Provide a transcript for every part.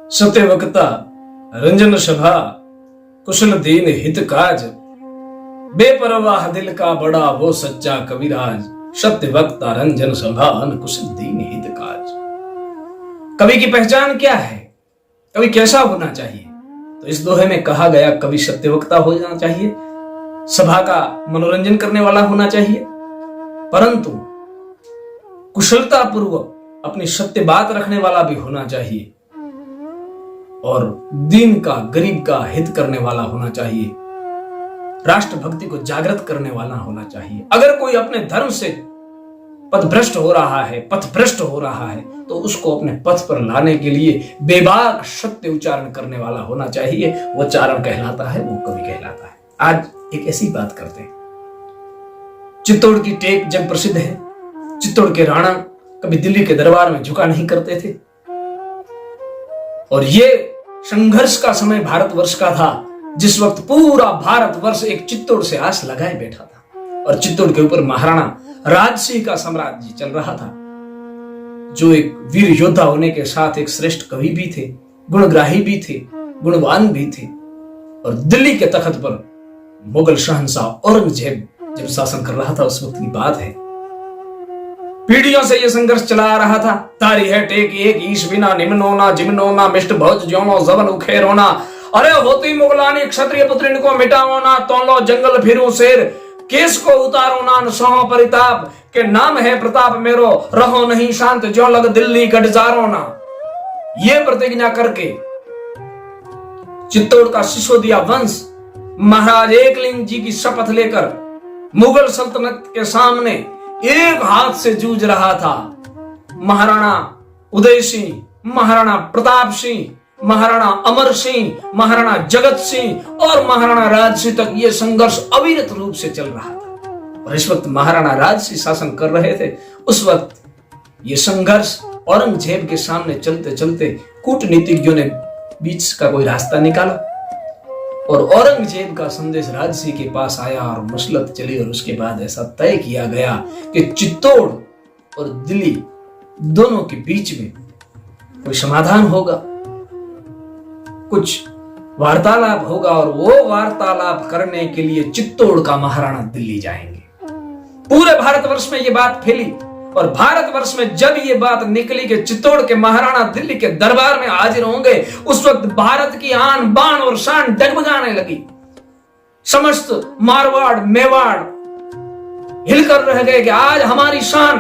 सत्यवक्ता रंजन सभा कुशल दीन हित काज, बेपरवाह दिल का बड़ा वो सच्चा कविराज। सत्यवक्ता रंजन सभा कुशल दीन हित काज। कवि की पहचान क्या है, कवि कैसा होना चाहिए? तो इस दोहे में कहा गया कवि सत्यवक्ता होना चाहिए, सभा का मनोरंजन करने वाला होना चाहिए, परंतु कुशलता पूर्वक अपनी सत्य बात रखने वाला भी होना चाहिए और दीन का गरीब का हित करने वाला होना चाहिए, राष्ट्रभक्ति को जागृत करने वाला होना चाहिए। अगर कोई अपने धर्म से पथभ्रष्ट हो रहा है, पथभ्रष्ट हो रहा है, तो उसको अपने पथ पर लाने के लिए बेबाक सत्य उच्चारण करने वाला होना चाहिए। वो चारण कहलाता है, वो कवि कहलाता है। आज एक ऐसी बात करते हैं। चित्तौड़ की टेक जग प्रसिद्ध है। चित्तौड़ के राणा कभी दिल्ली के दरबार में झुका नहीं करते थे और ये संघर्ष का समय भारतवर्ष का था, जिस वक्त पूरा भारतवर्ष एक चित्तौड़ से आस लगाए बैठा था और चित्तौड़ के ऊपर महाराणा राजसिंह का साम्राज्य चल रहा था, जो एक वीर योद्धा होने के साथ एक श्रेष्ठ कवि भी थे, गुणग्राही भी थे, गुणवान भी थे। और दिल्ली के तख्त पर मुगल शहंशाह औरंगजेब जब शासन कर रहा था, उस वक्त की बात है। पीढ़ियों से यह संघर्ष चला आ रहा था। तारी है टेक एक ईश बिना निम्नोना जिम्नोना मिष्ट भोज ज्योनो जबन उखेरोना। अरे होती मुगलानी क्षत्रिय पुत्रिन को मिटाओना, तोलो जंगल फिरू शेर केस को उतारो नान सहो परिताप, के नाम है प्रताप मेरो रहो नहीं शांत जो लग दिल्ली गढ़जारो ना। ये प्रतिज्ञा करके चित्तौड़ का सिसोदिया वंश महाराज एकलिंग जी की शपथ लेकर मुगल सल्तनत के सामने एक हाथ से जूझ रहा था। महाराणा उदय सिंह, महाराणा प्रताप सिंह, महाराणा अमर सिंह, महाराणा जगत सिंह और महाराणा राज सिंह तक यह संघर्ष अविरत रूप से चल रहा था। और इस वक्त महाराणा राज सिंह शासन कर रहे थे। उस वक्त यह संघर्ष औरंगजेब के सामने चलते चलते कूटनीतिज्ञों ने बीच का कोई रास्ता निकाला और औरंगजेब का संदेश राज सिंह के पास आया और मसलत चली और उसके बाद ऐसा तय किया गया कि चित्तौड़ और दिल्ली दोनों के बीच में कोई समाधान होगा, कुछ वार्तालाप होगा और वो वार्तालाप करने के लिए चित्तौड़ का महाराणा दिल्ली जाएंगे। पूरे भारतवर्ष में ये बात फैली और भारतवर्ष में जब ये बात निकली कि चित्तौड़ के महाराणा दिल्ली के दरबार में हाजिर होंगे, उस वक्त भारत की आन बान और शान डगमगाने लगी। समस्त मारवाड़ मेवाड़ हिलकर रह गए कि आज हमारी शान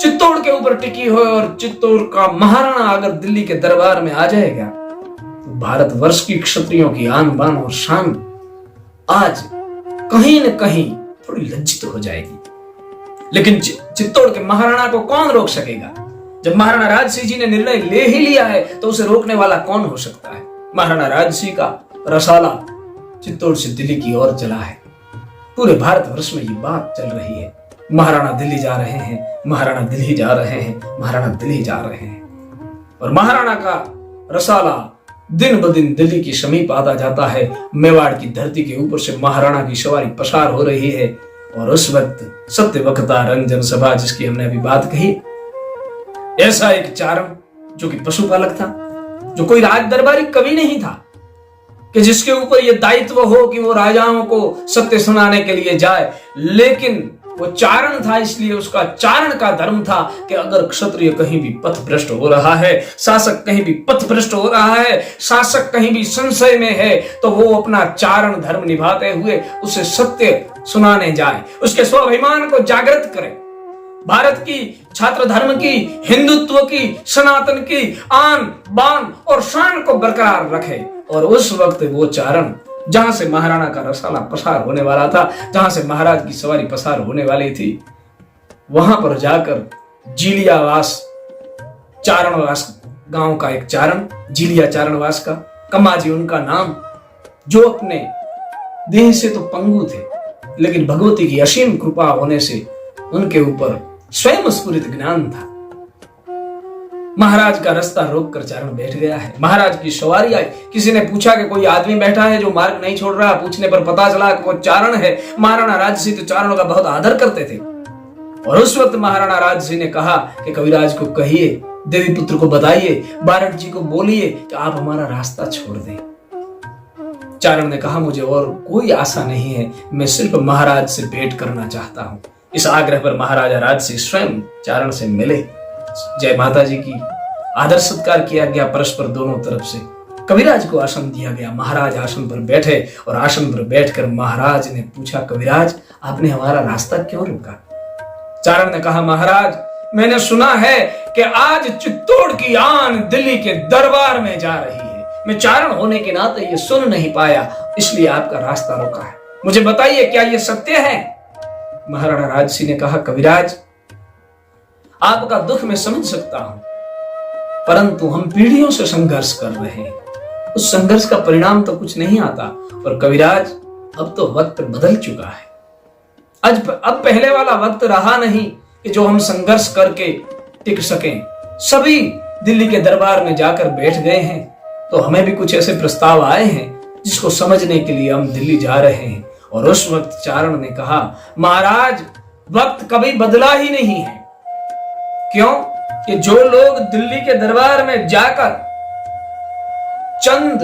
चित्तौड़ के ऊपर टिकी हो और चित्तौड़ का महाराणा अगर दिल्ली के दरबार में आ जाएगा तो भारतवर्ष की क्षत्रियों की आन बान और शान आज कहीं न कहीं थोड़ी लज्जित हो जाएगी। लेकिन चित्तौड़ के महाराणा को कौन रोक सकेगा? जब महाराणा राज सिंह जी ने निर्णय ले ही लिया है तो उसे रोकने वाला कौन हो सकता है? महाराणा राज सिंह का रसाला चित्तौड़ से दिल्ली की ओर चला है। पूरे भारतवर्ष में ये बात चल रही है, महाराणा दिल्ली जा रहे हैं, महाराणा दिल्ली जा रहे हैं, महाराणा दिल्ली जा रहे हैं। और महाराणा का रसाला दिन ब दिन दिल्ली के समीप आता जाता है। मेवाड़ की धरती के ऊपर से महाराणा की सवारी पसार हो रही है और उस वक्त सत्यवक्ता रंजन सभा जिसकी हमने अभी बात कही, ऐसा एक चारण जो कि पशुपालक था, जो कोई राज दरबारी कवि नहीं था कि जिसके ऊपर यह दायित्व हो कि वो राजाओं को सत्य सुनाने के लिए जाए, लेकिन वो चारण था। इसलिए उसका चारण का धर्म था कि अगर क्षत्रिय कहीं भी पथभ्रष्ट हो रहा है, शासक कहीं भी पथभ्रष्ट हो रहा है, शासक कहीं भी संशय में है, तो वो अपना चारण धर्म निभाते हुए उसे सत्य सुनाने जाए, उसके स्वाभिमान को जागृत करे, भारत की छात्र धर्म की, हिंदुत्व की, सनातन की आन बान और शान को बरकरार रखे। और उस वक्त वो चारण जहां से महाराणा का रसाला पसार होने वाला था, जहां से महाराज की सवारी पसार होने वाली थी, वहां पर जाकर जीलियावास चारणवास गांव का एक चारण, जीलिया चारणवास का, कमाजी उनका नाम, जो अपने देह से तो पंगु थे लेकिन भगवती की असीम कृपा होने से उनके ऊपर स्वयं स्फुरित ज्ञान था। महाराज का रास्ता रोक कर चारण बैठ गया है। महाराज की सवारी आई, किसी ने पूछा कि कोई आदमी बैठा है जो मार्ग नहीं छोड़ रहा। पूछने पर पता चला कि वो चारण है। महाराणा राज सिंह तो चारणों का बहुत आदर करते थे और उस वक्त महाराणा राज सिंह ने कहा कि कविराज को कहिए देवी पुत्र को बताइए, बारट जी को बोलिए कि आप हमारा रास्ता छोड़ दें। चारण ने कहा, मुझे और कोई आशा नहीं है, मैं सिर्फ महाराज से भेंट करना चाहता हूं। इस आग्रह पर महाराजा राजसी स्वयं चारण से मिले। जय माता जी की। आदर सत्कार किया गया परस्पर दोनों तरफ से। कविराज को आसन दिया गया। महाराज आसन पर बैठे और आसन पर बैठकर महाराज ने पूछा, कविराज आपने हमारा रास्ता क्यों रोका? चारण ने कहा, महाराज मैंने सुना है कि आज चित्तौड़ की आन दिल्ली के दरबार में जा रही है। मैं चारण होने के नाते ये सुन नहीं पाया, इसलिए आपका रास्ता रोका है। मुझे बताइए क्या ये सत्य है? महाराणा राजसी ने कहा, कविराज आपका दुख मैं समझ सकता हूं, परंतु हम पीढ़ियों से संघर्ष कर रहे हैं, उस संघर्ष का परिणाम तो कुछ नहीं आता। और कविराज अब तो वक्त बदल चुका है। अब पहले वाला वक्त रहा नहीं कि जो हम संघर्ष करके टिक सकें। सभी दिल्ली के दरबार में जाकर बैठ गए हैं, तो हमें भी कुछ ऐसे प्रस्ताव आए हैं जिसको समझने के लिए हम दिल्ली जा रहे हैं। और उस वक्त चारण ने कहा, महाराज वक्त कभी बदला ही नहीं है। क्यों? कि जो लोग दिल्ली के दरबार में जाकर चंद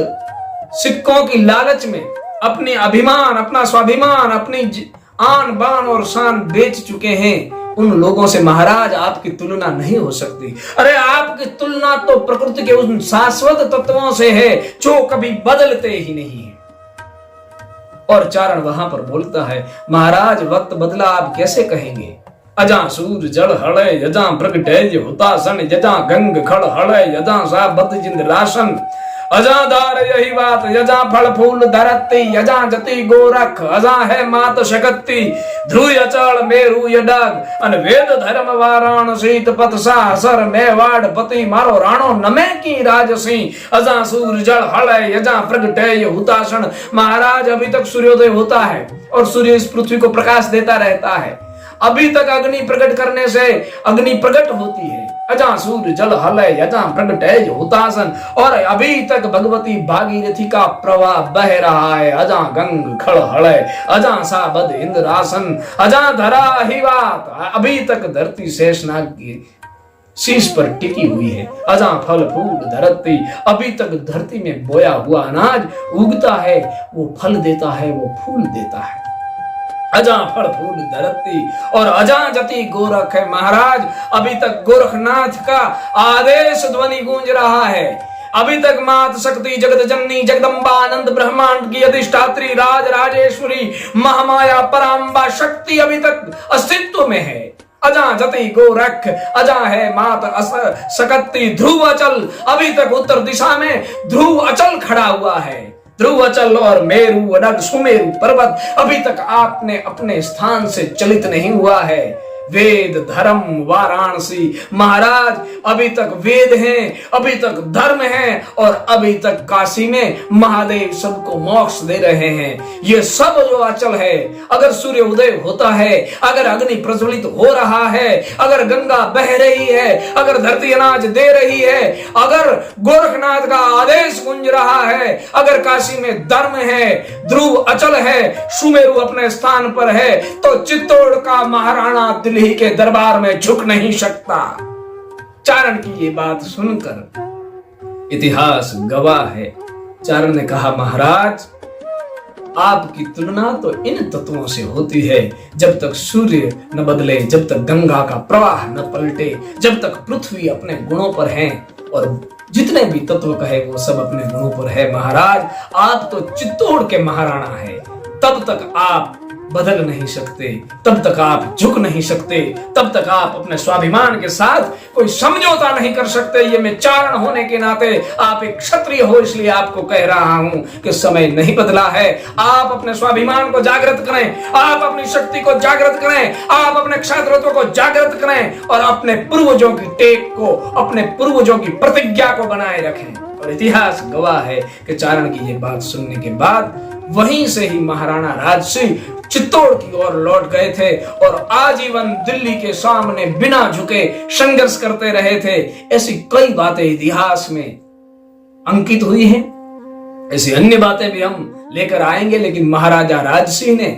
सिक्कों की लालच में अपने अभिमान, अपना स्वाभिमान, अपनी आन बान और शान बेच चुके हैं, उन लोगों से महाराज आपकी तुलना नहीं हो सकती। अरे आपकी तुलना तो प्रकृति के उन शाश्वत तत्वों से है जो कभी बदलते ही नहीं है। और चारण वहां पर बोलता है, महाराज वक्त बदला आप कैसे कहेंगे? अजा सूर जल हड़े यजा प्रगटे हुतासन, यजा गंग खड़ हड़े यजा सा बद जिंद राशन, अजा दार यही बात यजा फल फूल धरती, यजा जति गोरख अजा है मात शकति, ध्रुव अचल मेरु यडग अन वेद धर्म वाराणसी पथ सासर मेवाड़ पति मारो राणो नमे की राजसी, अजा सूर जल हड़े यजा प्रगटे हुतासन। महाराज अभी तक सूर्योदय होता है और सूर्य इस पृथ्वी को प्रकाश देता रहता है। अभी तक अग्नि प्रकट करने से अग्नि प्रकट होती है। अजा सूर्य जल हलय यजा प्रगटे हुतासन, और अभी तक भगवती भागीरथी का प्रवाह बह रहा है। अजा गंग खड़ हलय अजा सा बद इंद्रासन, अजा धरा ही बात, अभी तक धरती शेषनाग की शीश पर टिकी हुई है। अजा फल फूल धरती, अभी तक धरती में बोया हुआ अनाज उगता है, वो फल देता है, वो फूल देता है। अजा फल फूल धरती और अजा जति गोरख है। महाराज अभी तक गोरखनाथ का आदेश ध्वनि गूंज रहा है। अभी तक मात शक्ति जगत जननी जगदम्बा आनंद ब्रह्मांड की अधिष्ठात्री राज राजेश्वरी महामाया पराम्बा शक्ति अभी तक अस्तित्व में है। अजा जति गोरख अजा है मात सकती ध्रुव अचल, अभी तक उत्तर दिशा में ध्रुव अचल खड़ा हुआ है। ध्रुव अचल और मेरु अनग सुमेरु पर्वत अभी तक आपने अपने स्थान से चलित नहीं हुआ है। वेद धर्म वाराणसी, महाराज अभी तक वेद हैं, अभी तक धर्म है और अभी तक काशी में महादेव सबको मोक्ष दे रहे हैं। ये सब जो अचल है, अगर सूर्य उदय होता है, अगर अग्नि प्रज्वलित हो रहा है, अगर गंगा बह रही है, अगर धरती अनाज दे रही है, अगर गोरखनाथ का आदेश गूंज रहा है, अगर काशी में धर्म है, ध्रुव अचल है, सुमेरु अपने स्थान पर है, तो चित्तौड़ का महाराणा दिल्ली के दरबार में झुक नहीं सकता। चारण की ये बात सुनकर इतिहास गवाह है। चारण ने कहा, महाराज आपकी तुलना तो इन तत्वों से होती है जब तक सूर्य न बदले, जब तक गंगा का प्रवाह न पलटे, जब तक पृथ्वी अपने गुणों पर है और जितने भी तत्व कहे वो सब अपने गुणों पर है। महाराज आप तो चित्तौड़ के महाराणा है, तब तक आप बदल नहीं सकते, तब तक आप झुक नहीं सकते, तब तक आप अपने स्वाभिमान के साथ कोई समझौता नहीं कर सकते। ये मैं चारण होने के नाते, आप एक क्षत्रिय हो इसलिए आपको कह रहा हूं कि समय नहीं बदला है। आप अपने स्वाभिमान को जागृत करें, आप अपनी शक्ति को जागृत करें, आप अपने क्षात्रत्व को जागृत करें और अपने पूर्वजों की टेक को, अपने पूर्वजों की प्रतिज्ञा को बनाए रखें। और इतिहास गवाह है कि चारण की ये बात सुनने के बाद वहीं से ही महाराणा राजसी चित्तौड़ की ओर लौट गए थे और आजीवन दिल्ली के सामने बिना झुके संघर्ष करते रहे थे। ऐसी कई बातें इतिहास में अंकित हुई हैं, ऐसी अन्य बातें भी हम लेकर आएंगे। लेकिन महाराजा राजसिंह ने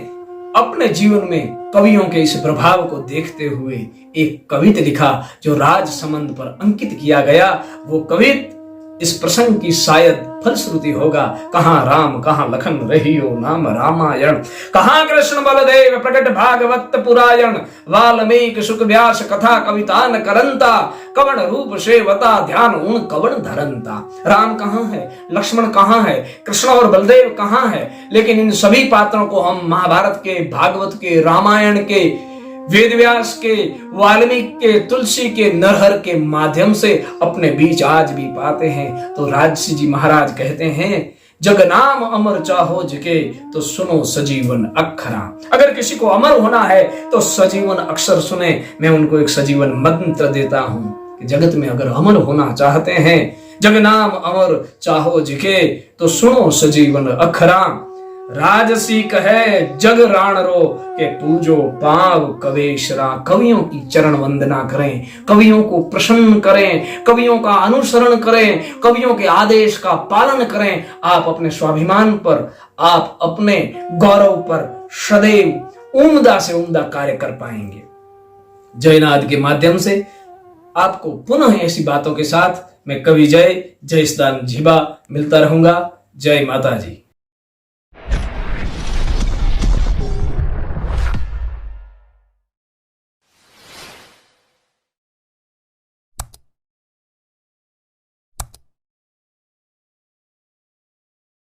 अपने जीवन में कवियों के इस प्रभाव को देखते हुए एक कविता लिखा जो राज संबंध पर अंकित किया गया। वो कविता इस प्रसंग की शायद फलश्रुति होगा। कहां राम कहां लखन रहियो नाम रामायण, कहां कृष्ण बलदेव प्रकट भागवत पुरायण, वाल्मीकि सुख व्यास कथा कविता न करंता, कवण रूप सेवता ध्यान उन कवण धरंता। राम कहां है, लक्ष्मण कहां है, कृष्ण और बलदेव कहां है, लेकिन इन सभी पात्रों को हम महाभारत के, भागवत के, रामायण के, वेदव्यास के, वाल्मीकि के, तुलसी के, नरहर के माध्यम से अपने बीच आज भी पाते हैं। तो राजसी जी महाराज कहते हैं, जग नाम अमर चाहो जिके तो सुनो सजीवन अक्षरा। अगर किसी को अमर होना है तो सजीवन अक्षर सुने। मैं उनको एक सजीवन मंत्र देता हूं कि जगत में अगर अमर होना चाहते हैं, जग नाम अमर चाहो जिके तो सुनो सजीवन अक्षरा। राजसी कहे जग राणरो के पूजो पाव कवेशरा। कवियों की चरण वंदना करें, कवियों को प्रसन्न करें, कवियों का अनुसरण करें, कवियों के आदेश का पालन करें। आप अपने स्वाभिमान पर, आप अपने गौरव पर सदैव उम्दा से उम्दा कार्य कर पाएंगे। जयनाद के माध्यम से आपको पुनः ऐसी बातों के साथ मैं कवि जय जयस्तान झिबा मिलता रहूंगा। जय माता जी।